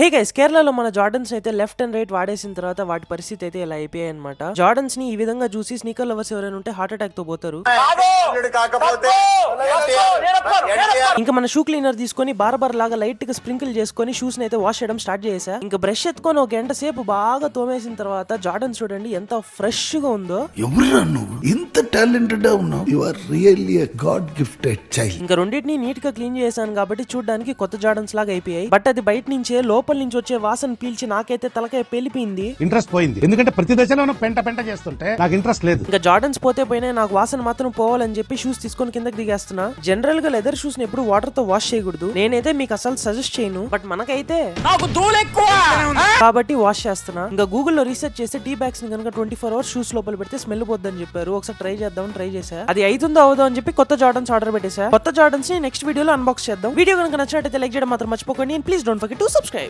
Hey guys, కేరళలో మన Jordan's అయితే లెఫ్ట్ అండ్ రైట్ వాడేసిన తర్వాత వాటి పరిస్థితి అయితే ఇలా అయిపోయాయి అనమాట. జార్డన్స్ ని ఈ విధంగా చూసి స్నీకర్ లవర్స్ ఎవరైనా ఉంటే హార్ట్ అటాక్ తో పోతారు. ఇంకా మన షూ క్లీనర్ తీసుకొని బార్ లాగా లైట్ గా స్ప్రింకిల్ చేసుకొని షూస్ ని అయితే వాష్ చేయడం స్టార్ట్ చేసా. ఇంకా బ్రష్ ఎత్తుకొని ఒక గంట సేపు బాగా తోమేసిన తర్వాత జార్డన్స్ చూడండి ఎంత ఫ్రెష్ గా ఉందో. ఎవరురా నువ్వు ఇంత టాలెంటెడ్ ఉన్నావు? You are really a god gifted child. ఇంకా రెండింటిని నీట్ గా క్లీన్ చేశాను కాబట్టి చూడడానికి కొత్త జార్డన్స్ లాగా అయిపోయాయి. బట్ అది బయట నుంచే లోపల నుంచి వచ్చే వాసన పీల్చి నాకైతే తలకాయ పేలిపోయింది. ఇంట్రెస్ట్ పోయింది, ఎందుకంటే ప్రతి దశలోనూ పెంట చేస్తుంటే నాకు ఇంట్రెస్ట్ లేదు. ఇంకా జార్డన్స్ పోతే పోయినా నాకు వాసన మాత్రం పోవాలని చెప్పి షూస్ తీసుకొని కిందకి దిగేస్తున్నా. జనరల్ గా లెదర్ షూస్ ని ఎప్పుడు వాటర్ తో వాష్ చేయకూడదు. నేనైతే మీకు అసలు సజెస్ట్ చేయను, బట్ మనకైతే నాకు ధూళి ఎక్కువ కాబట్టి వాష్ చేస్తున్నా. ఇంకా గూగుల్లో రీసెర్చ్ చేస్తే టీ బ్యాగ్స్ ని కనుక 24 hours షూస్ లోపల పెడితే స్మెల్ పోద్దని చెప్పారు. ఒకసారి ట్రై చేద్దామని ట్రై చేసా. అది అవుతుందో అవదో అని చెప్పి కొత్త జార్డన్స్ ఆర్డర్ పెట్టేసా. కొత్త జార్డన్స్ ని నెక్స్ట్ వీడియోలో అన్బాక్స్ చేద్దాం. వీడియో కనుక నచ్చినట్లయితే లైక్ చేయడం మాత్రం మర్చిపోకండి. Please don't forget to subscribe.